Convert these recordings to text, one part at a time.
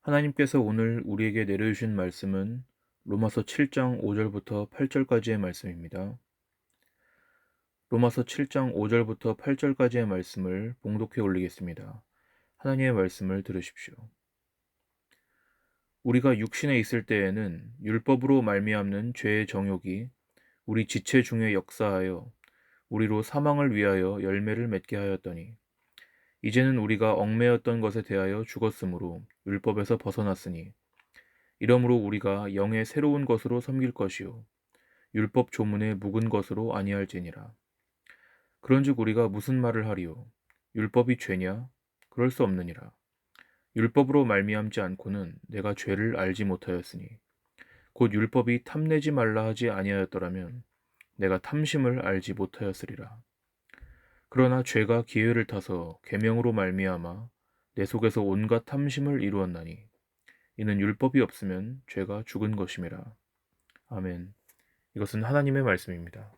하나님께서 오늘 우리에게 내려주신 말씀은 로마서 7장 5절부터 8절까지의 말씀입니다. 로마서 7장 5절부터 8절까지의 말씀을 봉독해 올리겠습니다. 하나님의 말씀을 들으십시오. 우리가 육신에 있을 때에는 율법으로 말미암는 죄의 정욕이 우리 지체 중에 역사하여 우리로 사망을 위하여 열매를 맺게 하였더니 이제는 우리가 얽매였던 것에 대하여 죽었으므로 율법에서 벗어났으니 이러므로 우리가 영의 새로운 것으로 섬길 것이요 율법 조문의 묵은 것으로 아니할지니라. 그런즉 우리가 무슨 말을 하리요? 율법이 죄냐? 그럴 수 없느니라. 율법으로 말미암지 않고는 내가 죄를 알지 못하였으니 곧 율법이 탐내지 말라 하지 아니하였더라면 내가 탐심을 알지 못하였으리라. 그러나 죄가 기회를 타서 계명으로 말미암아 내 속에서 온갖 탐심을 이루었나니 이는 율법이 없으면 죄가 죽은 것임이라. 아멘. 이것은 하나님의 말씀입니다.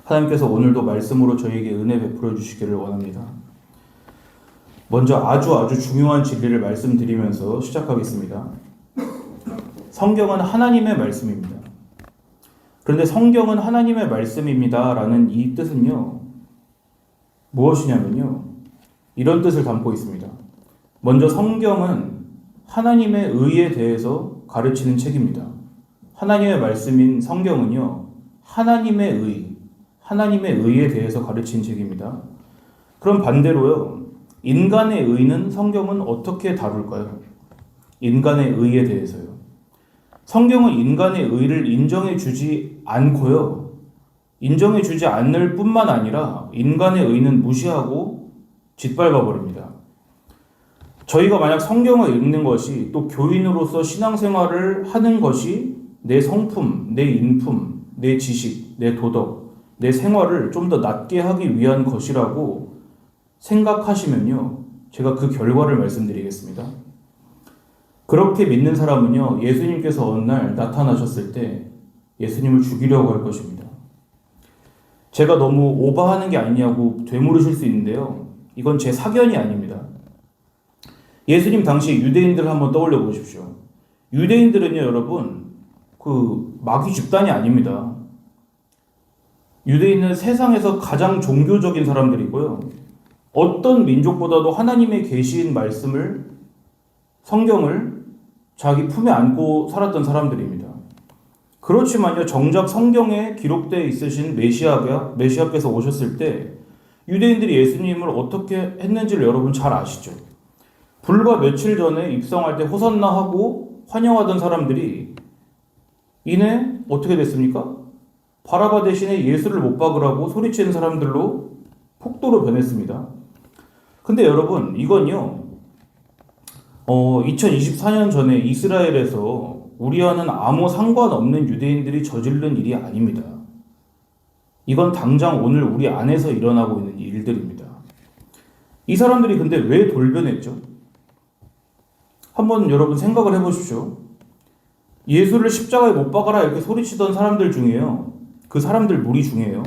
하나님께서 오늘도 말씀으로 저에게 은혜 베풀어 주시기를 원합니다. 먼저 아주 중요한 진리를 말씀드리면서 시작하겠습니다. 성경은 하나님의 말씀입니다. 그런데 성경은 하나님의 말씀입니다 라는 이 뜻은요, 무엇이냐면요, 이런 뜻을 담고 있습니다. 먼저 성경은 하나님의 의에 대해서 가르치는 책입니다. 하나님의 말씀인 성경은요, 하나님의 의에 대해서 가르치는 책입니다. 그럼 반대로요, 인간의 의는 성경은 어떻게 다룰까요? 인간의 의에 대해서요. 성경은 인간의 의를 인정해 주지 않고요, 인정해 주지 않을 뿐만 아니라 인간의 의는 무시하고 짓밟아 버립니다. 저희가 만약 성경을 읽는 것이 또 교인으로서 신앙생활을 하는 것이 내 성품, 내 인품, 내 지식, 내 도덕, 내 생활을 좀 더 낫게 하기 위한 것이라고 생각하시면요, 제가 그 결과를 말씀드리겠습니다. 그렇게 믿는 사람은요, 예수님께서 어느 날 나타나셨을 때 예수님을 죽이려고 할 것입니다. 제가 너무 오버하는 게 아니냐고 되물으실 수 있는데요, 이건 제 사견이 아닙니다. 예수님 당시 유대인들을 한번 떠올려 보십시오. 유대인들은요, 여러분, 마귀 집단이 아닙니다. 유대인은 세상에서 가장 종교적인 사람들이고요, 어떤 민족보다도 하나님의 계시인 말씀을, 성경을 자기 품에 안고 살았던 사람들입니다. 그렇지만요, 정작 성경에 기록되어 있으신 메시아께서 오셨을 때 유대인들이 예수님을 어떻게 했는지를 여러분 잘 아시죠? 불과 며칠 전에 입성할 때 호산나 하고 환영하던 사람들이 이내 어떻게 됐습니까? 바라바 대신에 예수를 못 박으라고 소리치는 사람들로 폭도로 변했습니다. 근데 여러분, 이건요, 2024년 전에 이스라엘에서 우리와는 아무 상관없는 유대인들이 저지른 일이 아닙니다. 이건 당장 오늘 우리 안에서 일어나고 있는 일들입니다. 이 사람들이 근데 왜 돌변했죠? 한번 여러분 생각을 해보십시오. 예수를 십자가에 못 박아라 이렇게 소리치던 사람들 중에요, 그 사람들 무리 중에요,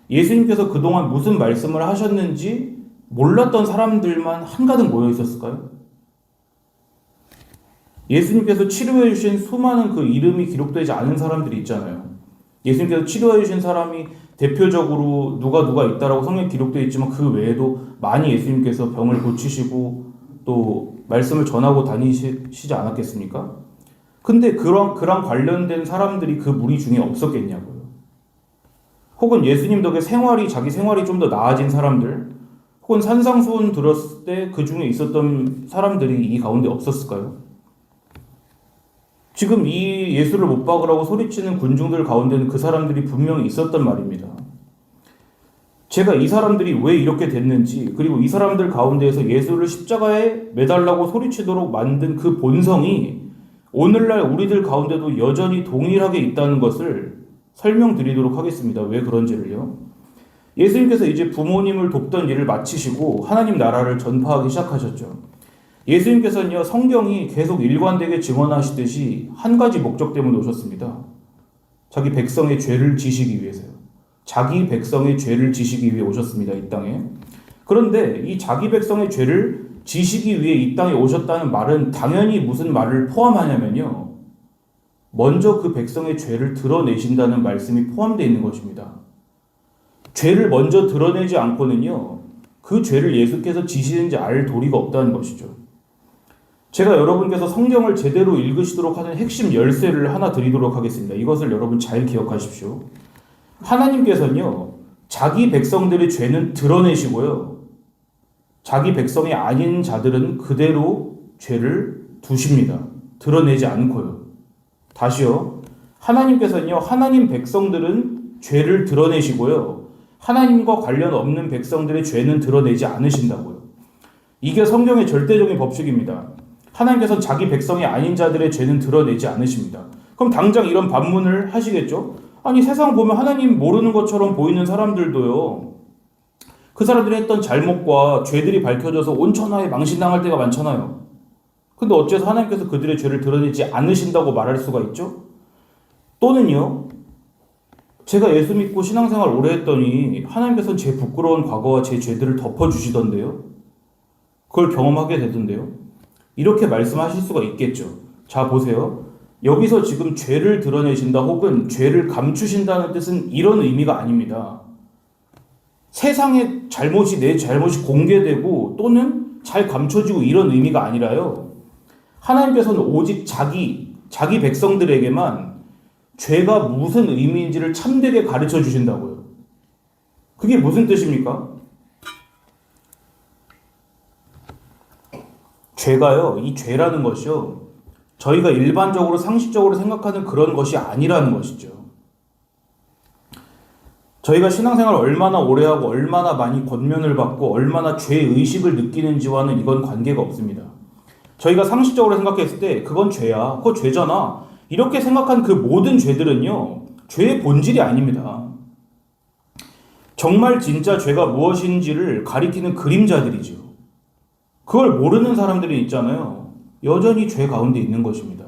예수님께서 그동안 무슨 말씀을 하셨는지 몰랐던 사람들만 한가득 모여 있었을까요? 예수님께서 치료해 주신 수많은 그 이름이 기록되지 않은 사람들이 있잖아요. 예수님께서 치료해 주신 사람이 대표적으로 누가 있다라고 성경에 기록되어 있지만 그 외에도 많이 예수님께서 병을 고치시고 또 말씀을 전하고 다니시지 않았겠습니까? 근데 그런 관련된 사람들이 그 무리 중에 없었겠냐고요. 혹은 예수님 덕에 자기 생활이 좀 더 나아진 사람들, 혹은 산상수훈 들었을 때 그 중에 있었던 사람들이 이 가운데 없었을까요? 지금 이 예수를 못 박으라고 소리치는 군중들 가운데는 그 사람들이 분명히 있었단 말입니다. 제가 이 사람들이 왜 이렇게 됐는지, 그리고 이 사람들 가운데에서 예수를 십자가에 매달라고 소리치도록 만든 그 본성이 오늘날 우리들 가운데도 여전히 동일하게 있다는 것을 설명드리도록 하겠습니다. 왜 그런지를요. 예수님께서 이제 부모님을 돕던 일을 마치시고 하나님 나라를 전파하기 시작하셨죠. 예수님께서는요, 성경이 계속 일관되게 증언하시듯이 한 가지 목적 때문에 오셨습니다. 자기 백성의 죄를 지시기 위해서요. 자기 백성의 죄를 지시기 위해 오셨습니다, 이 땅에. 그런데 이 자기 백성의 죄를 지시기 위해 이 땅에 오셨다는 말은 당연히 무슨 말을 포함하냐면요. 먼저 그 백성의 죄를 드러내신다는 말씀이 포함되어 있는 것입니다. 죄를 먼저 드러내지 않고는요, 그 죄를 예수께서 지시는지 알 도리가 없다는 것이죠. 제가 여러분께서 성경을 제대로 읽으시도록 하는 핵심 열쇠를 하나 드리도록 하겠습니다. 이것을 여러분 잘 기억하십시오. 하나님께서는요, 자기 백성들의 죄는 드러내시고요, 자기 백성이 아닌 자들은 그대로 죄를 두십니다. 드러내지 않고요. 다시요. 하나님께서는요, 하나님 백성들은 죄를 드러내시고요, 하나님과 관련 없는 백성들의 죄는 드러내지 않으신다고요. 이게 성경의 절대적인 법칙입니다. 하나님께서는 자기 백성이 아닌 자들의 죄는 드러내지 않으십니다. 그럼 당장 이런 반문을 하시겠죠? 아니, 세상 보면 하나님 모르는 것처럼 보이는 사람들도요, 그 사람들이 했던 잘못과 죄들이 밝혀져서 온 천하에 망신당할 때가 많잖아요. 근데 어째서 하나님께서 그들의 죄를 드러내지 않으신다고 말할 수가 있죠? 또는요, 제가 예수 믿고 신앙생활 오래 했더니 하나님께서는 제 부끄러운 과거와 제 죄들을 덮어주시던데요? 그걸 경험하게 되던데요? 이렇게 말씀하실 수가 있겠죠. 자, 보세요. 여기서 지금 죄를 드러내신다 혹은 죄를 감추신다는 뜻은 이런 의미가 아닙니다. 세상의 잘못이, 내 잘못이 공개되고 또는 잘 감춰지고 이런 의미가 아니라요. 하나님께서는 오직 자기 백성들에게만 죄가 무슨 의미인지를 참되게 가르쳐 주신다고요. 그게 무슨 뜻입니까? 죄가요, 이 죄라는 것이요, 저희가 일반적으로 상식적으로 생각하는 그런 것이 아니라는 것이죠. 저희가 신앙생활을 얼마나 오래 하고 얼마나 많이 권면을 받고 얼마나 죄의식을 느끼는지와는 이건 관계가 없습니다. 저희가 상식적으로 생각했을 때 그건 죄야, 그거 죄잖아, 이렇게 생각한 그 모든 죄들은요, 죄의 본질이 아닙니다. 정말 진짜 죄가 무엇인지를 가리키는 그림자들이죠. 그걸 모르는 사람들이 있잖아요. 여전히 죄 가운데 있는 것입니다.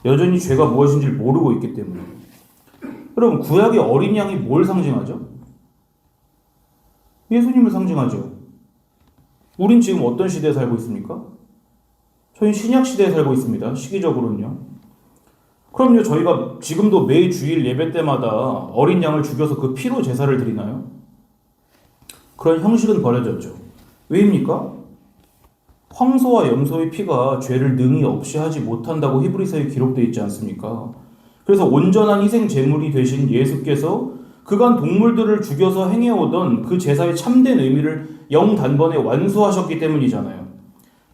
여전히 죄가 무엇인지를 모르고 있기 때문에. 여러분, 구약의 어린 양이 뭘 상징하죠? 예수님을 상징하죠. 우린 지금 어떤 시대에 살고 있습니까? 저희는 신약 시대에 살고 있습니다. 시기적으로는요. 그럼요, 저희가 지금도 매 주일 예배 때마다 어린 양을 죽여서 그 피로 제사를 드리나요? 그런 형식은 버려졌죠. 왜입니까? 황소와 염소의 피가 죄를 능히 없이 하지 못한다고 히브리서에 기록되어 있지 않습니까? 그래서 온전한 희생 제물이 되신 예수께서 그간 동물들을 죽여서 행해오던 그 제사의 참된 의미를 영단번에 완수하셨기 때문이잖아요.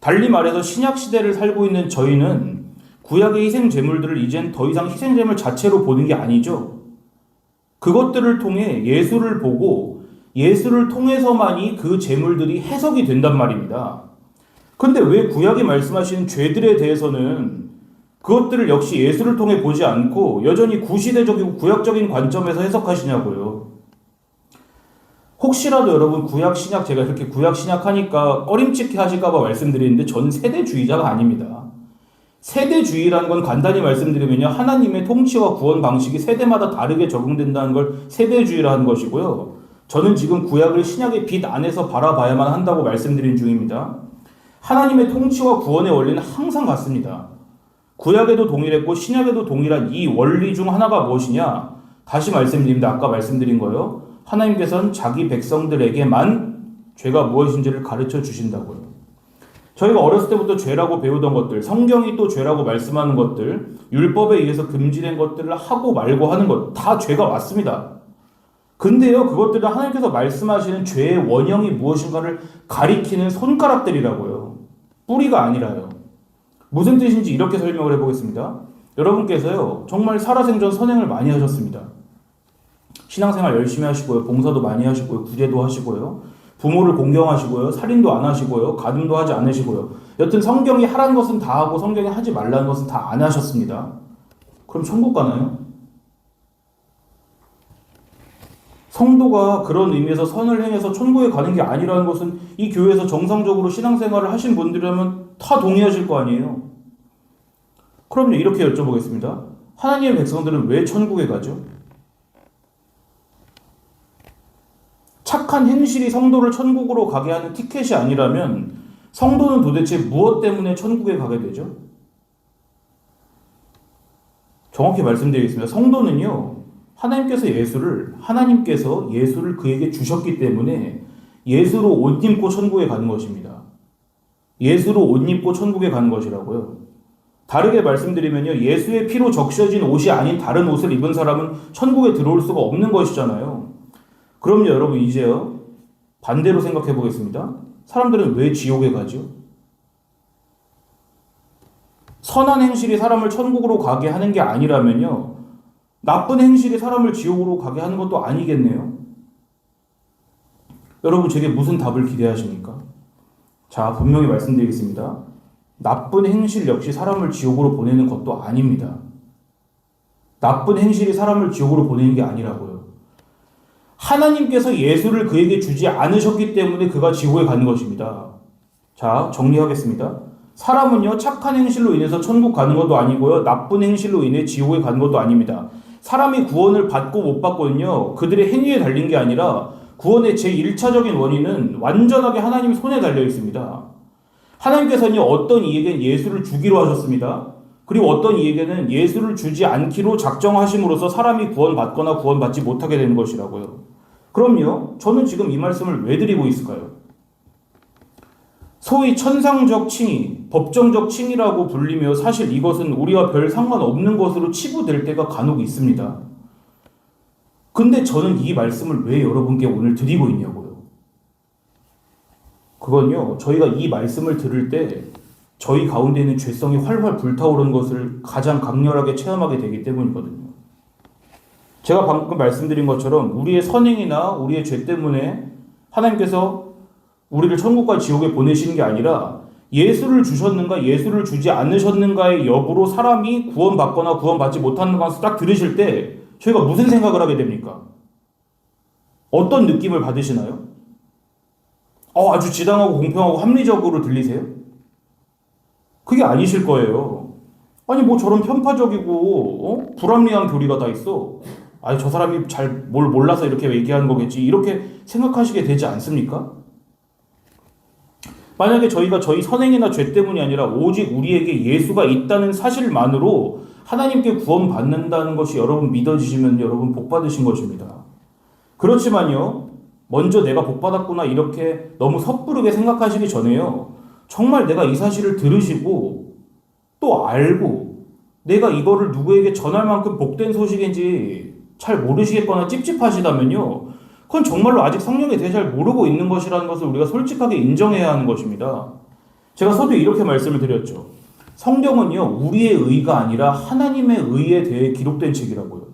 달리 말해서 신약 시대를 살고 있는 저희는 구약의 희생 제물들을 이젠 더 이상 희생 제물 자체로 보는 게 아니죠. 그것들을 통해 예수를 보고 예수를 통해서만이 그 제물들이 해석이 된단 말입니다. 근데 왜 구약이 말씀하시는 죄들에 대해서는 그것들을 역시 예수를 통해 보지 않고 여전히 구시대적이고 구약적인 관점에서 해석하시냐고요. 혹시라도 여러분 구약 신약, 제가 이렇게 구약 신약 하니까 꺼림칙해 하실까봐 말씀드리는데 전 세대주의자가 아닙니다. 세대주의라는 건 간단히 말씀드리면요, 하나님의 통치와 구원 방식이 세대마다 다르게 적용된다는 걸 세대주의라는 것이고요. 저는 지금 구약을 신약의 빛 안에서 바라봐야만 한다고 말씀드린 중입니다. 하나님의 통치와 구원의 원리는 항상 같습니다. 구약에도 동일했고 신약에도 동일한 이 원리 중 하나가 무엇이냐? 다시 말씀드립니다. 아까 말씀드린 거요. 하나님께서는 자기 백성들에게만 죄가 무엇인지를 가르쳐 주신다고요. 저희가 어렸을 때부터 죄라고 배우던 것들, 성경이 또 죄라고 말씀하는 것들, 율법에 의해서 금지된 것들을 하고 말고 하는 것, 다 죄가 맞습니다. 근데요, 그것들은 하나님께서 말씀하시는 죄의 원형이 무엇인가를 가리키는 손가락들이라고요. 뿌리가 아니라요. 무슨 뜻인지 이렇게 설명을 해보겠습니다. 여러분께서요, 정말 살아생전 선행을 많이 하셨습니다. 신앙생활 열심히 하시고요, 봉사도 많이 하시고요, 구제도 하시고요, 부모를 공경하시고요, 살인도 안 하시고요, 가늠도 하지 않으시고요. 여튼 성경이 하라는 것은 다 하고 성경이 하지 말라는 것은 다 안 하셨습니다. 그럼 천국 가나요? 성도가 그런 의미에서 선을 행해서 천국에 가는 게 아니라는 것은 이 교회에서 정상적으로 신앙생활을 하신 분들이라면 다 동의하실 거 아니에요. 그럼요, 이렇게 여쭤보겠습니다. 하나님의 백성들은 왜 천국에 가죠? 착한 행실이 성도를 천국으로 가게 하는 티켓이 아니라면 성도는 도대체 무엇 때문에 천국에 가게 되죠? 정확히 말씀드리겠습니다. 성도는요, 하나님께서 예수를 그에게 주셨기 때문에 예수로 옷 입고 천국에 가는 것입니다. 예수로 옷 입고 천국에 가는 것이라고요. 다르게 말씀드리면요, 예수의 피로 적셔진 옷이 아닌 다른 옷을 입은 사람은 천국에 들어올 수가 없는 것이잖아요. 그럼요, 여러분, 이제요, 반대로 생각해 보겠습니다. 사람들은 왜 지옥에 가죠? 선한 행실이 사람을 천국으로 가게 하는 게 아니라면요, 나쁜 행실이 사람을 지옥으로 가게 하는 것도 아니겠네요. 여러분, 제게 무슨 답을 기대하십니까? 자, 분명히 말씀드리겠습니다. 나쁜 행실 역시 사람을 지옥으로 보내는 것도 아닙니다. 나쁜 행실이 사람을 지옥으로 보내는 게 아니라고요. 하나님께서 예수를 그에게 주지 않으셨기 때문에 그가 지옥에 가는 것입니다. 자, 정리하겠습니다. 사람은요, 착한 행실로 인해서 천국 가는 것도 아니고요, 나쁜 행실로 인해 지옥에 가는 것도 아닙니다. 사람이 구원을 받고 못 받고는요, 그들의 행위에 달린 게 아니라 구원의 제1차적인 원인은 완전하게 하나님 손에 달려 있습니다. 하나님께서는 어떤 이에겐 예수를 주기로 하셨습니다. 그리고 어떤 이에게는 예수를 주지 않기로 작정하심으로써 사람이 구원받거나 구원받지 못하게 되는 것이라고요. 그럼요, 저는 지금 이 말씀을 왜 드리고 있을까요? 소위 천상적 칭의, 법정적 칭의라고 불리며 사실 이것은 우리와 별 상관없는 것으로 치부될 때가 간혹 있습니다. 근데 저는 이 말씀을 왜 여러분께 오늘 드리고 있냐고요. 그건요, 저희가 이 말씀을 들을 때 저희 가운데 있는 죄성이 활활 불타오르는 것을 가장 강렬하게 체험하게 되기 때문이거든요. 제가 방금 말씀드린 것처럼 우리의 선행이나 우리의 죄 때문에 하나님께서 우리를 천국과 지옥에 보내시는 게 아니라 예수를 주셨는가 예수를 주지 않으셨는가의 여부로 사람이 구원받거나 구원받지 못하는 것을 딱 들으실 때 저희가 무슨 생각을 하게 됩니까? 어떤 느낌을 받으시나요? 아주 지당하고 공평하고 합리적으로 들리세요? 그게 아니실 거예요. 아니 뭐 저런 편파적이고 불합리한 교리가 다 있어. 아니 저 사람이 잘 뭘 몰라서 이렇게 얘기하는 거겠지. 이렇게 생각하시게 되지 않습니까? 만약에 저희가 저희 선행이나 죄 때문이 아니라 오직 우리에게 예수가 있다는 사실만으로 하나님께 구원받는다는 것이 여러분 믿어지시면 여러분 복 받으신 것입니다. 그렇지만요, 먼저 내가 복 받았구나 이렇게 너무 섣부르게 생각하시기 전에요, 정말 내가 이 사실을 들으시고 또 알고 내가 이거를 누구에게 전할 만큼 복된 소식인지 잘 모르시겠거나 찝찝하시다면요, 그건 정말로 아직 성령에 대해 잘 모르고 있는 것이라는 것을 우리가 솔직하게 인정해야 하는 것입니다. 제가 서두에 이렇게 말씀을 드렸죠. 성경은요, 우리의 의가 아니라 하나님의 의에 대해 기록된 책이라고요.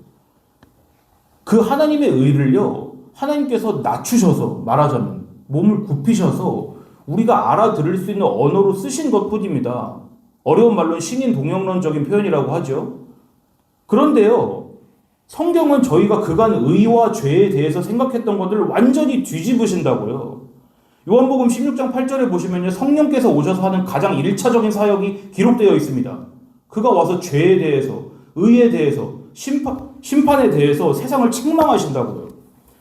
그 하나님의 의를요, 하나님께서 낮추셔서, 말하자면 몸을 굽히셔서 우리가 알아들을 수 있는 언어로 쓰신 것뿐입니다. 어려운 말로는 신인 동영론적인 표현이라고 하죠. 그런데요, 성경은 저희가 그간 의와 죄에 대해서 생각했던 것들을 완전히 뒤집으신다고요. 요한복음 16장 8절에 보시면요, 성령께서 오셔서 하는 가장 1차적인 사역이 기록되어 있습니다. 그가 와서 죄에 대해서, 의에 대해서, 심판에 대해서 세상을 책망하신다고요.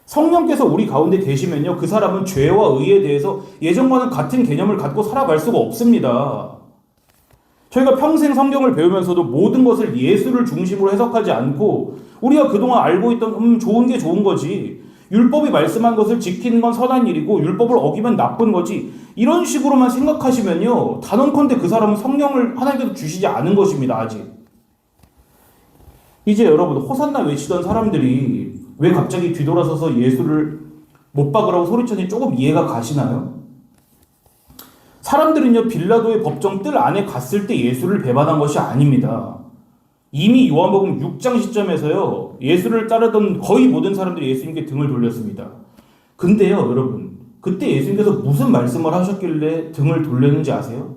성령께서 우리 가운데 계시면요, 그 사람은 죄와 의에 대해서 예전과는 같은 개념을 갖고 살아갈 수가 없습니다. 저희가 평생 성경을 배우면서도 모든 것을 예수를 중심으로 해석하지 않고 우리가 그동안 알고 있던 좋은 게 좋은 거지, 율법이 말씀한 것을 지키는 건 선한 일이고 율법을 어기면 나쁜 거지, 이런 식으로만 생각하시면요, 단언컨대 그 사람은 성령을 하나님께서 주시지 않은 것입니다. 아직. 이제 여러분, 호산나 외치던 사람들이 왜 갑자기 뒤돌아서서 예수를 못 박으라고 소리쳤는지 조금 이해가 가시나요? 사람들은요, 빌라도의 법정 뜰 안에 갔을 때 예수를 배반한 것이 아닙니다. 이미 요한복음 6장 시점에서요, 예수를 따르던 거의 모든 사람들이 예수님께 등을 돌렸습니다. 근데요, 여러분, 그때 예수님께서 무슨 말씀을 하셨길래 등을 돌렸는지 아세요?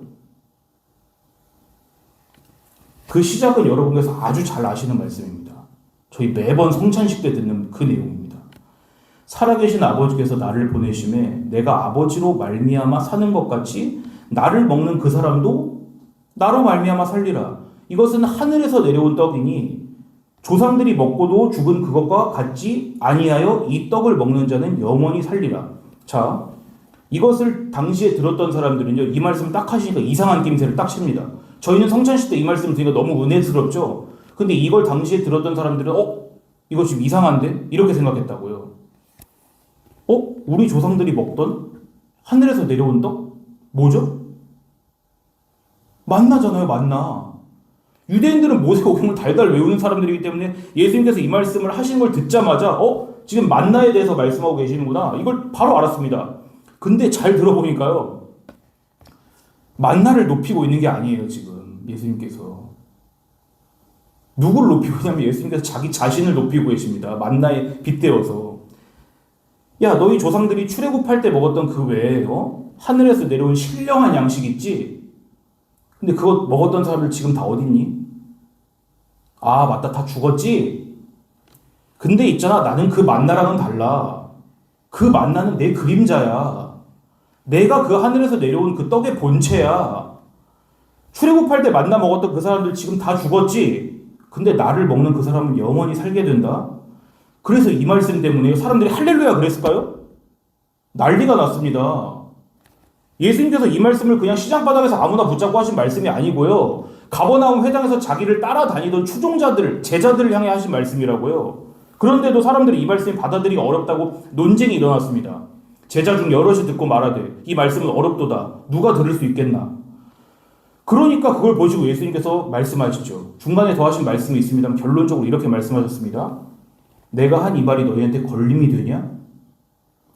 그 시작은 여러분께서 아주 잘 아시는 말씀입니다. 저희 매번 성찬식 때 듣는 그 내용입니다. 살아계신 아버지께서 나를 보내심에 내가 아버지로 말미암아 사는 것 같이 나를 먹는 그 사람도 나로 말미암아 살리라. 이것은 하늘에서 내려온 떡이니 조상들이 먹고도 죽은 그것과 같지 아니하여 이 떡을 먹는 자는 영원히 살리라. 자, 이것을 당시에 들었던 사람들은요, 이 말씀 딱 하시니까 이상한 낌새를 딱 칩니다. 저희는 성찬식 때 이 말씀 들으니까 너무 은혜스럽죠? 근데 이걸 당시에 들었던 사람들은, 이거 지금 이상한데? 이렇게 생각했다고요. 우리 조상들이 먹던 하늘에서 내려온 떡? 뭐죠? 만나잖아요, 만나. 유대인들은 모세오경을 달달 외우는 사람들이기 때문에 예수님께서 이 말씀을 하시는 걸 듣자마자 지금 만나에 대해서 말씀하고 계시는구나. 이걸 바로 알았습니다. 근데 잘 들어보니까요. 만나를 높이고 있는 게 아니에요, 지금 예수님께서. 누구를 높이고 있냐면 예수님께서 자기 자신을 높이고 계십니다. 만나에 빗대어서. 야, 너희 조상들이 출애굽할 때 먹었던 그 외에 하늘에서 내려온 신령한 양식 있지? 근데 그거 먹었던 사람들 지금 다 어딨니? 아, 맞다. 다 죽었지? 근데 있잖아. 나는 그 만나랑은 달라. 그 만나는 내 그림자야. 내가 그 하늘에서 내려온 그 떡의 본체야. 출애굽할 때 만나 먹었던 그 사람들 지금 다 죽었지? 근데 나를 먹는 그 사람은 영원히 살게 된다. 그래서 이 말씀 때문에 사람들이 할렐루야 그랬을까요? 난리가 났습니다. 예수님께서 이 말씀을 그냥 시장바닥에서 아무나 붙잡고 하신 말씀이 아니고요. 가버나움 회당에서 자기를 따라다니던 추종자들, 제자들을 향해 하신 말씀이라고요. 그런데도 사람들이 이 말씀을 받아들이기 어렵다고 논쟁이 일어났습니다. 제자 중 여럿이 듣고 말하되 이 말씀은 어렵도다. 누가 들을 수 있겠나? 그러니까 그걸 보시고 예수님께서 말씀하시죠. 중간에 더 하신 말씀이 있습니다만 결론적으로 이렇게 말씀하셨습니다. 내가 한 이 말이 너희한테 걸림이 되냐?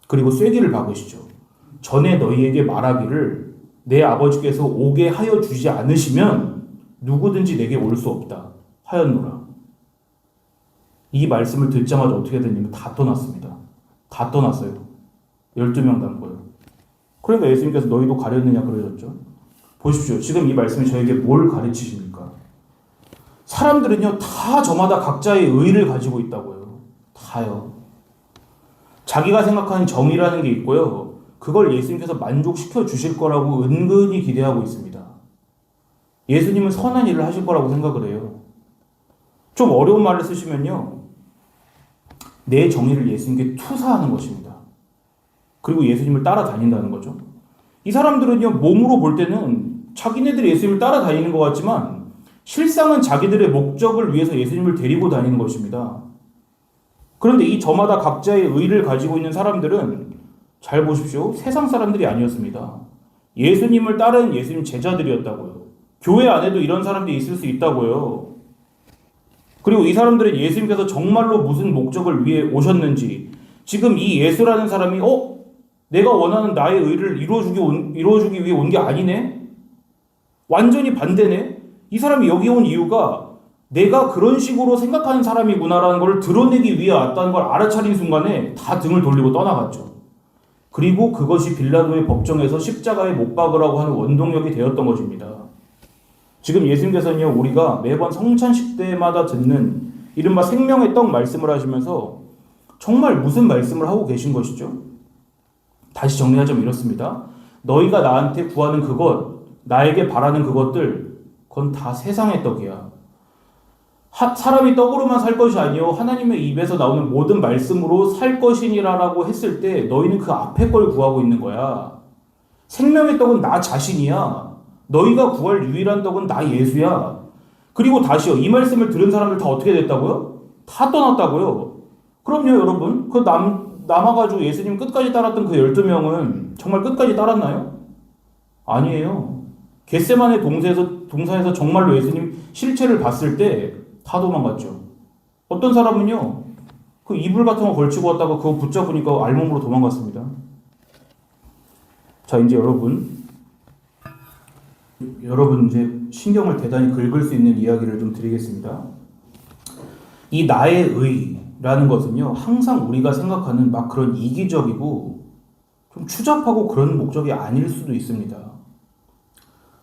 그리고 쐐기를 박으시죠. 전에 너희에게 말하기를 내 아버지께서 오게 하여 주지 않으시면 누구든지 내게 올 수 없다 하였노라. 이 말씀을 듣자마자 어떻게 됐냐면 다 떠났습니다. 다 떠났어요. 12명 남고요. 그러니까 예수님께서 너희도 가렸느냐 그러셨죠. 보십시오. 지금 이 말씀이 저에게 뭘 가르치십니까? 사람들은요 다 저마다 각자의 의를 가지고 있다고요. 다요. 자기가 생각하는 정의라는 게 있고요. 그걸 예수님께서 만족시켜 주실 거라고 은근히 기대하고 있습니다. 예수님은 선한 일을 하실 거라고 생각을 해요. 좀 어려운 말을 쓰시면요. 내 정의를 예수님께 투사하는 것입니다. 그리고 예수님을 따라다닌다는 거죠. 이 사람들은요. 몸으로 볼 때는 자기네들이 예수님을 따라다니는 것 같지만 실상은 자기들의 목적을 위해서 예수님을 데리고 다니는 것입니다. 그런데 이 저마다 각자의 의를 가지고 있는 사람들은 잘 보십시오. 세상 사람들이 아니었습니다. 예수님을 따른 예수님 제자들이었다고요. 교회 안에도 이런 사람들이 있을 수 있다고요. 그리고 이 사람들은 예수님께서 정말로 무슨 목적을 위해 오셨는지 지금 이 예수라는 사람이 내가 원하는 나의 의를 이루어주기 위해 온 게 아니네? 완전히 반대네? 이 사람이 여기 온 이유가 내가 그런 식으로 생각하는 사람이구나라는 걸 드러내기 위해 왔다는 걸 알아차린 순간에 다 등을 돌리고 떠나갔죠. 그리고 그것이 빌라도의 법정에서 십자가에 못 박으라고 하는 원동력이 되었던 것입니다. 지금 예수님께서는요, 우리가 매번 성찬식 때마다 듣는 이른바 생명의 떡 말씀을 하시면서 정말 무슨 말씀을 하고 계신 것이죠? 다시 정리하자면 이렇습니다. 너희가 나한테 구하는 그것, 나에게 바라는 그것들, 그건 다 세상의 떡이야. 사람이 떡으로만 살 것이 아니요 하나님의 입에서 나오는 모든 말씀으로 살 것이니라라고 했을 때 너희는 그 앞에 걸 구하고 있는 거야. 생명의 떡은 나 자신이야. 너희가 구할 유일한 떡은 나 예수야. 그리고 다시요. 이 말씀을 들은 사람들 다 어떻게 됐다고요? 다 떠났다고요. 그럼요 여러분. 남아가지고 예수님 끝까지 따랐던 그 12명은 정말 끝까지 따랐나요? 아니에요. 겟세마네 동산에서 정말로 예수님 실체를 봤을 때 다 도망갔죠. 어떤 사람은요, 그 이불 같은 거 걸치고 왔다가 그거 붙잡으니까 알몸으로 도망갔습니다. 자, 이제 여러분 이제 신경을 대단히 긁을 수 있는 이야기를 좀 드리겠습니다. 이 나의 의라는 것은요, 항상 우리가 생각하는 막 그런 이기적이고 좀 추잡하고 그런 목적이 아닐 수도 있습니다.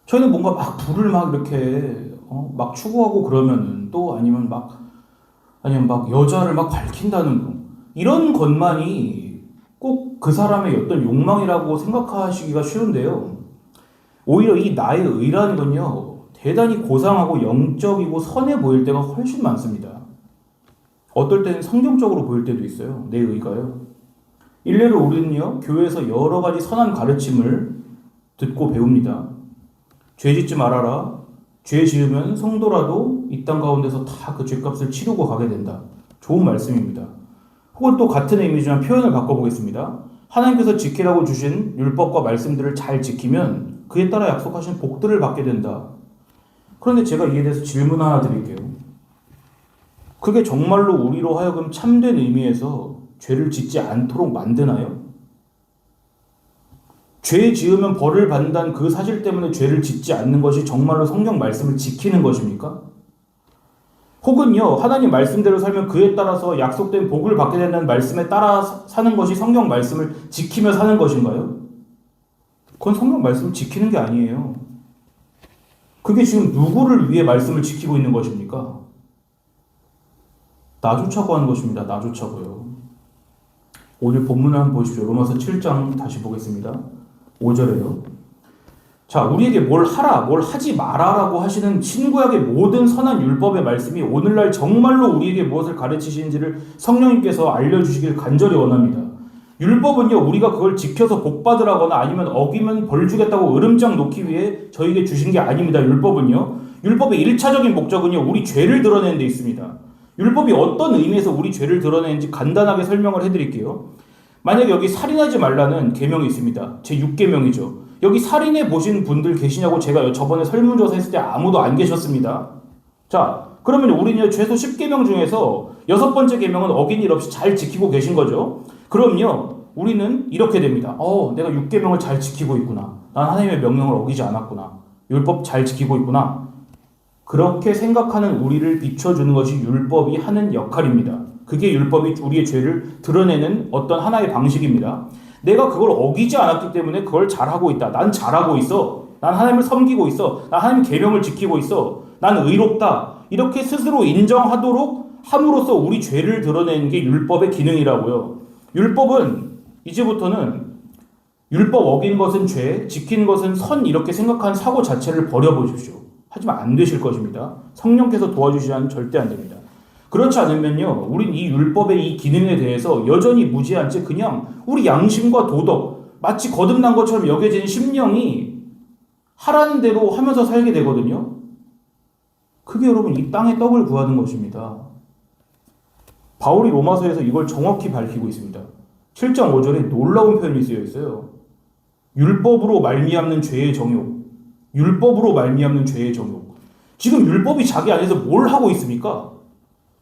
저희는 뭔가 막 불을 막 이렇게 막 추구하고 그러면은 또 아니면 막 여자를 막 밝힌다는 이런 것만이 꼭 그 사람의 어떤 욕망이라고 생각하시기가 쉬운데요. 오히려 이 나의 의라는 건요 대단히 고상하고 영적이고 선해 보일 때가 훨씬 많습니다. 어떨 때는 성경적으로 보일 때도 있어요. 내 의가요. 일례로 우리는요, 교회에서 여러 가지 선한 가르침을 듣고 배웁니다. 죄 짓지 말아라. 죄 지으면 성도라도 이 땅 가운데서 다 그 죄값을 치르고 가게 된다. 좋은 말씀입니다. 혹은 또 같은 의미지만 표현을 바꿔보겠습니다. 하나님께서 지키라고 주신 율법과 말씀들을 잘 지키면 그에 따라 약속하신 복들을 받게 된다. 그런데 제가 이에 대해서 질문 하나 드릴게요. 그게 정말로 우리로 하여금 참된 의미에서 죄를 짓지 않도록 만드나요? 죄 지으면 벌을 받는다는 그 사실 때문에 죄를 짓지 않는 것이 정말로 성경 말씀을 지키는 것입니까? 혹은요, 하나님 말씀대로 살면 그에 따라서 약속된 복을 받게 된다는 말씀에 따라 사는 것이 성경 말씀을 지키며 사는 것인가요? 그건 성경 말씀을 지키는 게 아니에요. 그게 지금 누구를 위해 말씀을 지키고 있는 것입니까? 나조차고 하는 것입니다. 나조차고요. 오늘 본문을 한번 보십시오. 로마서 7장 다시 보겠습니다. 5절에요. 자, 우리에게 뭘 하라, 뭘 하지 마라라고 하시는 신구약의 모든 선한 율법의 말씀이 오늘날 정말로 우리에게 무엇을 가르치시는지를 성령님께서 알려주시길 간절히 원합니다. 율법은요, 우리가 그걸 지켜서 복 받으라거나 아니면 어기면 벌 주겠다고 으름장 놓기 위해 저에게 주신 게 아닙니다. 율법은요. 율법의 1차적인 목적은요, 우리 죄를 드러내는 데 있습니다. 율법이 어떤 의미에서 우리 죄를 드러내는지 간단하게 설명을 해드릴게요. 만약에 여기 살인하지 말라는 계명이 있습니다. 제 6계명이죠. 여기 살인해 보신 분들 계시냐고 제가 저번에 설문조사 했을 때 아무도 안 계셨습니다. 자, 그러면 우리는 최소 10계명 중에서 6번째 계명은 어긴 일 없이 잘 지키고 계신 거죠. 그럼요, 우리는 이렇게 됩니다. 내가 6계명을 잘 지키고 있구나. 난 하나님의 명령을 어기지 않았구나. 율법 잘 지키고 있구나. 그렇게 생각하는 우리를 비춰주는 것이 율법이 하는 역할입니다. 그게 율법이 우리의 죄를 드러내는 어떤 하나의 방식입니다. 내가 그걸 어기지 않았기 때문에 그걸 잘하고 있다. 난 잘하고 있어. 난 하나님을 섬기고 있어. 난 하나님의 계명을 지키고 있어. 난 의롭다. 이렇게 스스로 인정하도록 함으로써 우리 죄를 드러내는 게 율법의 기능이라고요. 율법은 이제부터는 율법 어긴 것은 죄, 지킨 것은 선 이렇게 생각하는 사고 자체를 버려보십시오. 하지만 안 되실 것입니다. 성령께서 도와주시지 않으면 절대 안 됩니다. 그렇지 않으면요, 우린 이 율법의 이 기능에 대해서 여전히 무지한 채 그냥 우리 양심과 도덕, 마치 거듭난 것처럼 여겨지는 심령이 하라는 대로 하면서 살게 되거든요. 그게 여러분 이 땅의 떡을 구하는 것입니다. 바울이 로마서에서 이걸 정확히 밝히고 있습니다. 7장 5절에 놀라운 표현이 쓰여 있어요. 율법으로 말미암는 죄의 정욕. 율법으로 말미암는 죄의 정욕. 지금 율법이 자기 안에서 뭘 하고 있습니까?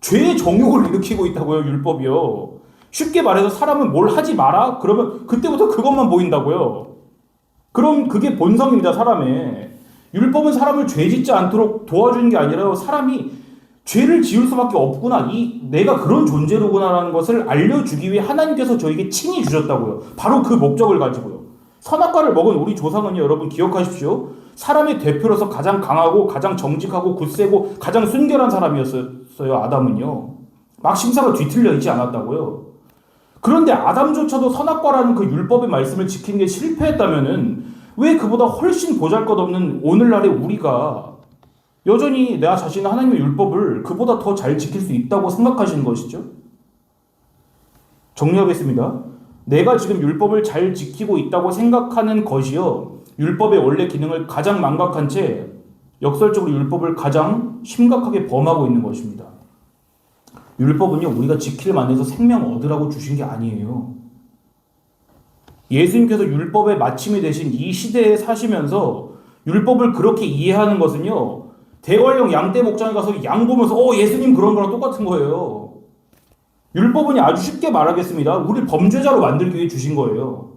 죄의 정욕을 일으키고 있다고요, 율법이요. 쉽게 말해서 사람은 뭘 하지 마라? 그러면 그때부터 그것만 보인다고요. 그럼 그게 본성입니다, 사람의. 율법은 사람을 죄 짓지 않도록 도와주는 게 아니라 사람이 죄를 지을 수밖에 없구나. 내가 그런 존재로구나라는 것을 알려주기 위해 하나님께서 저에게 친히 주셨다고요. 바로 그 목적을 가지고요. 선악과를 먹은 우리 조상은요, 여러분 기억하십시오. 사람의 대표로서 가장 강하고 가장 정직하고 굳세고 가장 순결한 사람이었어요, 아담은요. 막 심사가 뒤틀려 있지 않았다고요. 그런데 아담조차도 선악과라는 그 율법의 말씀을 지키는 게 실패했다면은 왜 그보다 훨씬 보잘것없는 오늘날의 우리가 여전히 나 자신은 하나님의 율법을 그보다 더 잘 지킬 수 있다고 생각하시는 것이죠? 정리하겠습니다. 내가 지금 율법을 잘 지키고 있다고 생각하는 것이요, 율법의 원래 기능을 가장 망각한 채 역설적으로 율법을 가장 심각하게 범하고 있는 것입니다. 율법은요, 우리가 지킬 만해서 생명 얻으라고 주신 게 아니에요. 예수님께서 율법의 마침이 되신 이 시대에 사시면서 율법을 그렇게 이해하는 것은요, 대관령 양떼 목장에 가서 양 보면서 예수님 그런 거랑 똑같은 거예요. 율법은 아주 쉽게 말하겠습니다. 우리를 범죄자로 만들기 위해 주신 거예요.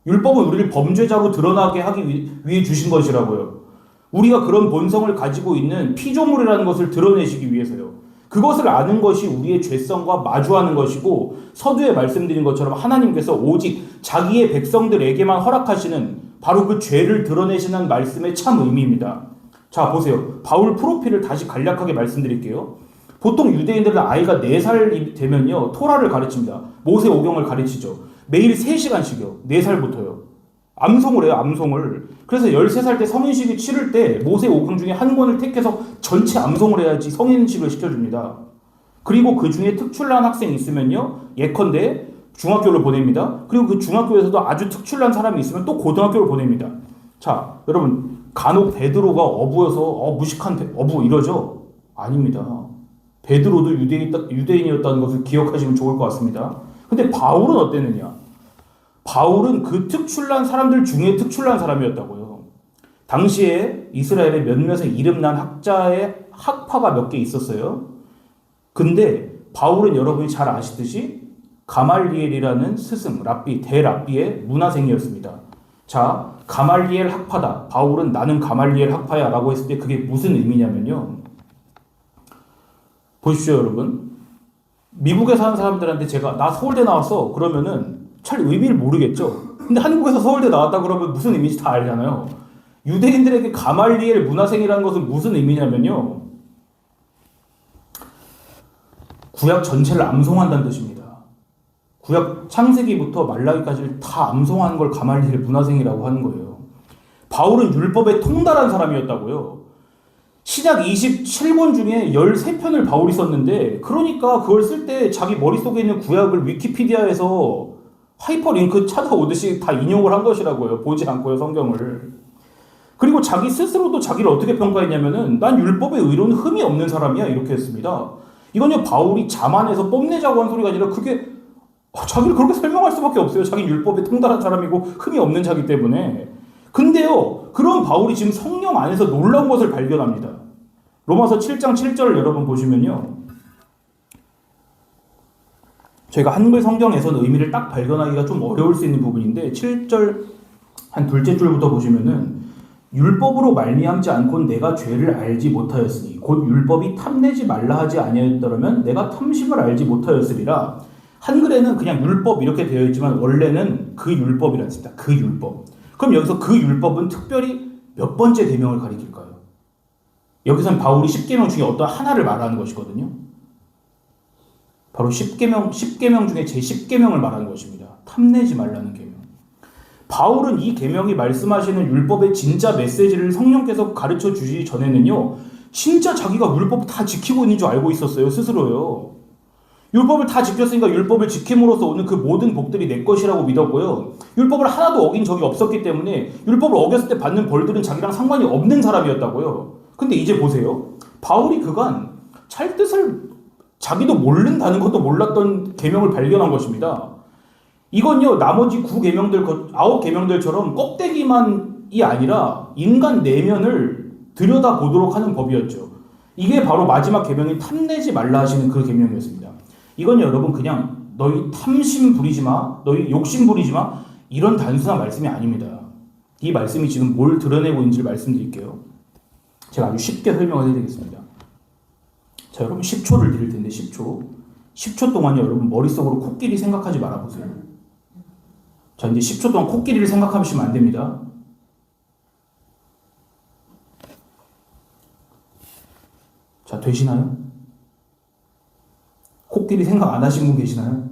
율법은 우리를 범죄자로 드러나게 하기 위해 주신 것이라고요. 우리가 그런 본성을 가지고 있는 피조물이라는 것을 드러내시기 위해서요. 그것을 아는 것이 우리의 죄성과 마주하는 것이고, 서두에 말씀드린 것처럼 하나님께서 오직 자기의 백성들에게만 허락하시는 바로 그 죄를 드러내시는 말씀의 참 의미입니다. 자, 보세요. 바울 프로필을 다시 간략하게 말씀드릴게요. 보통 유대인들은 아이가 4살 되면요, 토라를 가르칩니다. 모세 오경을 가르치죠. 매일 3시간씩요. 4살부터요. 암송을 해요, 암송을. 그래서 13살 때 성인식을 치를 때 모세 오경 중에 한 권을 택해서 전체 암송을 해야지 성인식을 시켜줍니다. 그리고 그 중에 특출난 학생이 있으면요, 예컨대 중학교를 보냅니다. 그리고 그 중학교에서도 아주 특출난 사람이 있으면 또 고등학교를 보냅니다. 자, 여러분, 간혹 베드로가 어부여서 무식한 어부 이러죠? 아닙니다. 베드로도 유대인이었다는 것을 기억하시면 좋을 것 같습니다. 근데 바울은 어땠느냐? 바울은 그 특출난 사람들 중에 특출난 사람이었다고요. 당시에 이스라엘에 몇몇의 이름난 학자의 학파가 몇 개 있었어요. 근데 바울은 여러분이 잘 아시듯이 가말리엘이라는 스승, 랍비, 대랍비의 문화생이었습니다. 자, 가말리엘 학파다. 바울은 나는 가말리엘 학파야 라고 했을 때 그게 무슨 의미냐면요. 보십시오, 여러분. 미국에 사는 사람들한테 제가 나 서울대 나왔어 그러면은 잘 의미를 모르겠죠. 근데 한국에서 서울대 나왔다 그러면 무슨 의미인지 다 알잖아요. 유대인들에게 가말리엘 문화생이라는 것은 무슨 의미냐면요. 구약 전체를 암송한다는 뜻입니다. 구약 창세기부터 말라기까지를 다 암송하는 걸 가말리엘 문화생이라고 하는 거예요. 바울은 율법에 통달한 사람이었다고요. 신약 27권 중에 13편을 바울이 썼는데 그러니까 그걸 쓸 때 자기 머릿속에 있는 구약을 위키피디아에서 하이퍼링크 찾아오듯이 다 인용을 한 것이라고요. 보지 않고요, 성경을. 그리고 자기 스스로도 자기를 어떻게 평가했냐면은 난 율법의 의로는 흠이 없는 사람이야 이렇게 했습니다. 이건요 바울이 자만해서 뽐내자고 한 소리가 아니라 그게 자기를 그렇게 설명할 수밖에 없어요. 자기는 율법에 통달한 사람이고 흠이 없는 자기 때문에. 근데요 그런 바울이 지금 성령 안에서 놀라운 것을 발견합니다. 로마서 7장 7절을 여러분 보시면요. 저희가 한글 성경에서는 의미를 딱 발견하기가 좀 어려울 수 있는 부분인데 7절 한 둘째 줄부터 보시면은 율법으로 말미암지 않고는 내가 죄를 알지 못하였으니 곧 율법이 탐내지 말라 하지 아니하였더라면 내가 탐심을 알지 못하였으리라. 한글에는 그냥 율법 이렇게 되어 있지만 원래는 그 율법이라는 뜻이다. 그 율법. 그럼 여기서 그 율법은 특별히 몇 번째 계명을 가리킬까요? 여기서는 바울이 10계명 중에 어떤 하나를 말하는 것이거든요. 바로 10계명 중에 제 10계명을 말하는 것입니다. 탐내지 말라는 계명. 바울은 이 계명이 말씀하시는 율법의 진짜 메시지를 성령께서 가르쳐 주시기 전에는요. 진짜 자기가 율법 다 지키고 있는 줄 알고 있었어요. 스스로요. 율법을 다 지켰으니까 율법을 지킴으로써 오는 그 모든 복들이 내 것이라고 믿었고요. 율법을 하나도 어긴 적이 없었기 때문에 율법을 어겼을 때 받는 벌들은 자기랑 상관이 없는 사람이었다고요. 근데 이제 보세요. 바울이 그간 잘 뜻을 자기도 모른다는 것도 몰랐던 계명을 발견한 것입니다. 이건요 나머지 9계명들처럼 껍데기만이 아니라 인간 내면을 들여다보도록 하는 법이었죠. 이게 바로 마지막 계명인 탐내지 말라 하시는 그 계명이었습니다. 이건 여러분 그냥 너희 탐심 부리지 마, 너희 욕심 부리지 마 이런 단순한 말씀이 아닙니다. 이 말씀이 지금 뭘 드러내고 있는지를 말씀드릴게요. 제가 아주 쉽게 설명을 해드리겠습니다. 자, 여러분 10초를 드릴 텐데 10초 동안요 여러분 머릿속으로 코끼리 생각하지 말아보세요. 자, 이제 10초 동안 코끼리를 생각하시면 안 됩니다. 자, 되시나요? 코끼리 생각 안 하신 분 계시나요?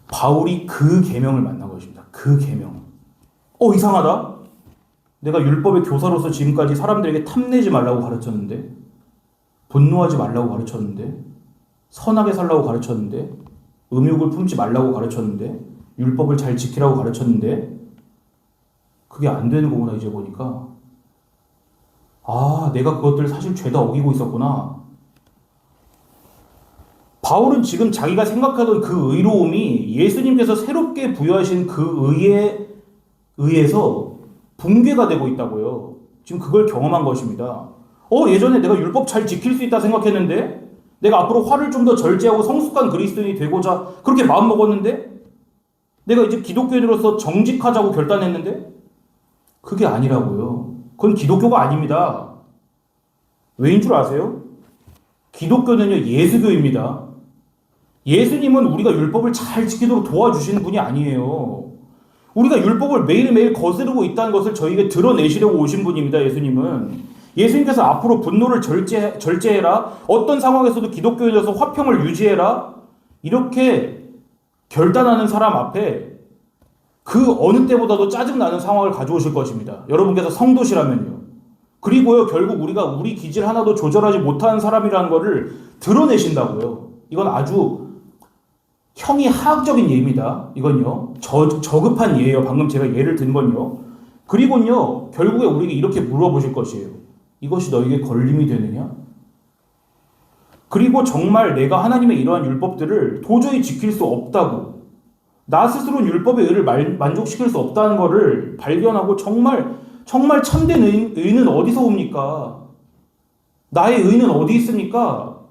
바울이 그 계명을 만난 것입니다. 그 계명. 이상하다. 내가 율법의 교사로서 지금까지 사람들에게 탐내지 말라고 가르쳤는데, 분노하지 말라고 가르쳤는데, 선하게 살라고 가르쳤는데, 음욕을 품지 말라고 가르쳤는데, 율법을 잘 지키라고 가르쳤는데, 그게 안 되는 거구나 이제 보니까. 내가 그것들 사실 죄다 어기고 있었구나. 바울은 지금 자기가 생각하던 그 의로움이 예수님께서 새롭게 부여하신 그 의에 의해서 붕괴가 되고 있다고요. 지금 그걸 경험한 것입니다. 예전에 내가 율법 잘 지킬 수 있다 생각했는데 내가 앞으로 화를 좀 더 절제하고 성숙한 그리스도인이 되고자 그렇게 마음먹었는데 내가 이제 기독교인으로서 정직하자고 결단했는데 그게 아니라고요. 그건 기독교가 아닙니다. 왜인 줄 아세요? 기독교는요 예수교입니다. 예수님은 우리가 율법을 잘 지키도록 도와주시는 분이 아니에요. 우리가 율법을 매일매일 거스르고 있다는 것을 저희에게 드러내시려고 오신 분입니다. 예수님께서 앞으로 분노를 절제해라. 어떤 상황에서도 기독교인으로서 화평을 유지해라. 이렇게 결단하는 사람 앞에 그 어느 때보다도 짜증나는 상황을 가져오실 것입니다. 여러분께서 성도시라면요. 그리고요 결국 우리가 우리 기질 하나도 조절하지 못하는 사람이라는 것을 드러내신다고요. 이건 아주 형이 하학적인 예입니다. 이건요. 저급한 예예요. 방금 제가 예를 든 건요. 그리고요. 결국에 우리에게 이렇게 물어보실 것이에요. 이것이 너에게 걸림이 되느냐? 그리고 정말 내가 하나님의 이러한 율법들을 도저히 지킬 수 없다고, 나 스스로는 율법의 의를 만족시킬 수 없다는 것을 발견하고 정말 참된 의는 어디서 옵니까? 나의 의는 어디 있습니까?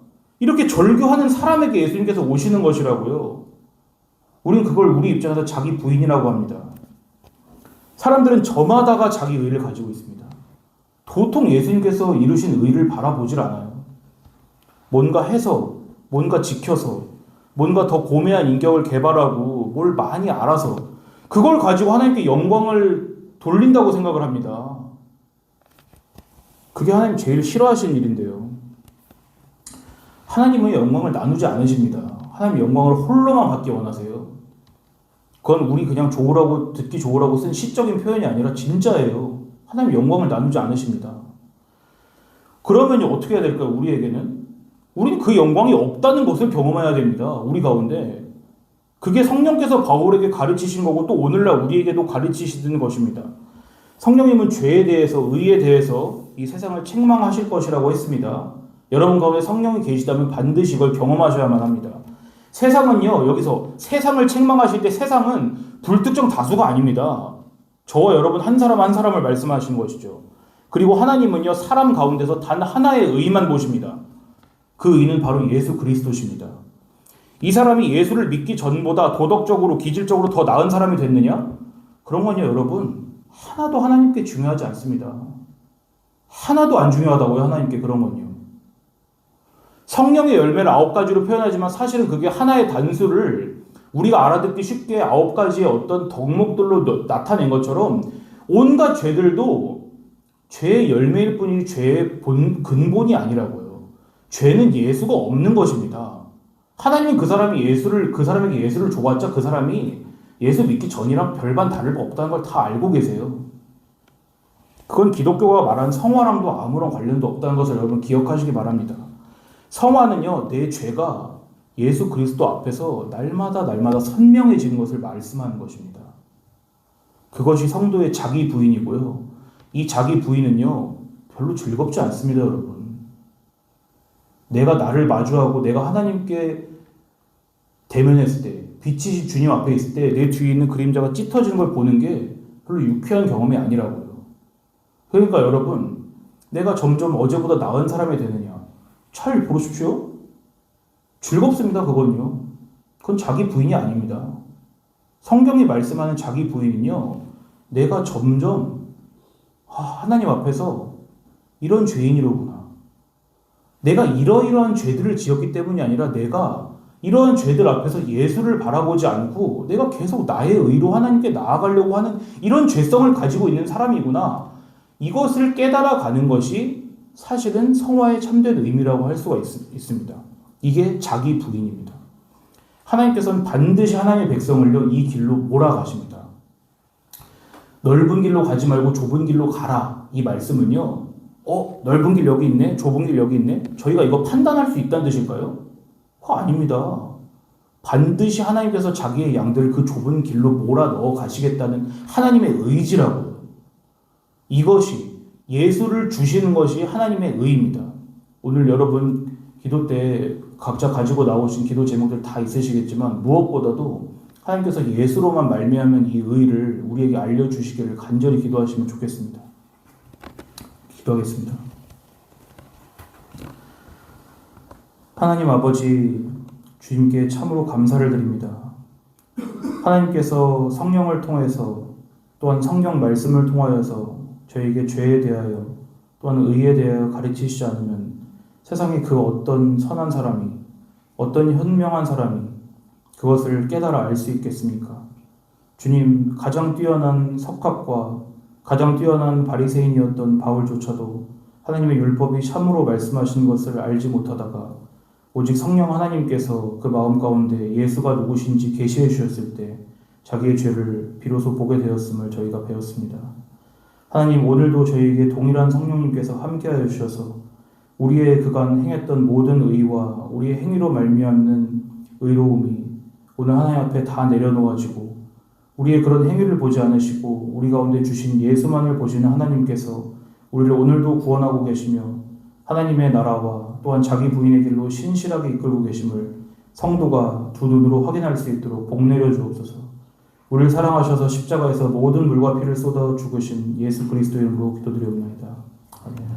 이렇게 절규하는 사람에게 예수님께서 오시는 것이라고요. 우리는 그걸 우리 입장에서 자기 부인이라고 합니다. 사람들은 저마다가 자기 의를 가지고 있습니다. 도통 예수님께서 이루신 의를 바라보질 않아요. 뭔가 해서, 뭔가 지켜서, 뭔가 더 고매한 인격을 개발하고 뭘 많이 알아서 그걸 가지고 하나님께 영광을 돌린다고 생각을 합니다. 그게 하나님 제일 싫어하시는 일인데요. 하나님은 영광을 나누지 않으십니다. 하나님 영광을 홀로만 받기 원하세요. 그건 우리 그냥 좋으라고, 듣기 좋으라고 쓴 시적인 표현이 아니라 진짜예요. 하나님 영광을 나누지 않으십니다. 그러면 어떻게 해야 될까요? 우리는 그 영광이 없다는 것을 경험해야 됩니다. 우리 가운데. 그게 성령께서 바울에게 가르치신 거고 또 오늘날 우리에게도 가르치시는 것입니다. 성령님은 죄에 대해서, 의에 대해서 이 세상을 책망하실 것이라고 했습니다. 여러분 가운데 성령이 계시다면 반드시 이걸 경험하셔야만 합니다. 세상은요, 여기서 세상을 책망하실 때 세상은 불특정 다수가 아닙니다. 저와 여러분 한 사람 한 사람을 말씀하시는 것이죠. 그리고 하나님은요, 사람 가운데서 단 하나의 의만 보십니다. 그 의는 바로 예수 그리스도십니다. 이 사람이 예수를 믿기 전보다 도덕적으로, 기질적으로 더 나은 사람이 됐느냐? 그런 건요, 여러분, 하나도 하나님께 중요하지 않습니다. 하나도 안 중요하다고요, 하나님께 그런 건요. 성령의 열매를 9가지로 표현하지만 사실은 그게 하나의 단수를 우리가 알아듣기 쉽게 9가지의 어떤 덕목들로 나타낸 것처럼 온갖 죄들도 죄의 열매일 뿐이지 죄의 근본이 아니라고요. 죄는 예수가 없는 것입니다. 하나님은 그 사람에게 예수를 줘봤자 그 사람이 예수 믿기 전이랑 별반 다를 거 없다는 걸 다 알고 계세요. 그건 기독교가 말하는 성화랑도 아무런 관련도 없다는 것을 여러분 기억하시기 바랍니다. 성화는요, 내 죄가 예수 그리스도 앞에서 날마다 선명해지는 것을 말씀하는 것입니다. 그것이 성도의 자기 부인이고요. 이 자기 부인은요, 별로 즐겁지 않습니다, 여러분. 내가 나를 마주하고 내가 하나님께 대면했을 때, 빛이 주님 앞에 있을 때 내 뒤에 있는 그림자가 찢어지는 걸 보는 게 별로 유쾌한 경험이 아니라고요. 그러니까 여러분, 내가 점점 어제보다 나은 사람이 되느냐? 잘 보십시오. 즐겁습니다, 그건요. 그건 자기 부인이 아닙니다. 성경이 말씀하는 자기 부인은요, 내가 점점 하나님 앞에서 이런 죄인이로구나. 내가 이러이러한 죄들을 지었기 때문이 아니라 내가 이러한 죄들 앞에서 예수를 바라보지 않고 내가 계속 나의 의로 하나님께 나아가려고 하는 이런 죄성을 가지고 있는 사람이구나. 이것을 깨달아가는 것이 사실은 성화의 참된 의미라고 할 수가 있습니다. 이게 자기 부인입니다. 하나님께서는 반드시 하나님의 백성을요, 이 길로 몰아가십니다. 넓은 길로 가지 말고 좁은 길로 가라. 이 말씀은요, 넓은 길 여기 있네, 좁은 길 여기 있네. 저희가 이거 판단할 수 있다는 뜻일까요? 그거 아닙니다. 반드시 하나님께서 자기의 양들을 그 좁은 길로 몰아 넣어 가시겠다는 하나님의 의지라고요. 이것이 예수를 주시는 것이 하나님의 의입니다. 오늘 여러분 기도 때 각자 가지고 나오신 기도 제목들 다 있으시겠지만 무엇보다도 하나님께서 예수로만 말미암은 이 의를 우리에게 알려주시기를 간절히 기도하시면 좋겠습니다. 기도하겠습니다. 하나님 아버지, 주님께 참으로 감사를 드립니다. 하나님께서 성령을 통해서 또한 성경 말씀을 통하여서 저에게 죄에 대하여 또한 의에 대하여 가르치시지 않으면 세상에 그 어떤 선한 사람이, 어떤 현명한 사람이 그것을 깨달아 알 수 있겠습니까? 주님, 가장 뛰어난 석학과 가장 뛰어난 바리새인이었던 바울조차도 하나님의 율법이 참으로 말씀하시는 것을 알지 못하다가 오직 성령 하나님께서 그 마음 가운데 예수가 누구신지 계시해 주셨을 때 자기의 죄를 비로소 보게 되었음을 저희가 배웠습니다. 하나님, 오늘도 저희에게 동일한 성령님께서 함께하여 주셔서 우리의 그간 행했던 모든 의와 우리의 행위로 말미암는 의로움이 오늘 하나님 앞에 다 내려놓아지고 우리의 그런 행위를 보지 않으시고 우리 가운데 주신 예수만을 보시는 하나님께서 우리를 오늘도 구원하고 계시며 하나님의 나라와 또한 자기 부인의 길로 신실하게 이끌고 계심을 성도가 두 눈으로 확인할 수 있도록 복 내려 주옵소서. 우리를 사랑하셔서 십자가에서 모든 물과 피를 쏟아 죽으신 예수 그리스도의 이름으로 기도드리옵나이다. 아멘.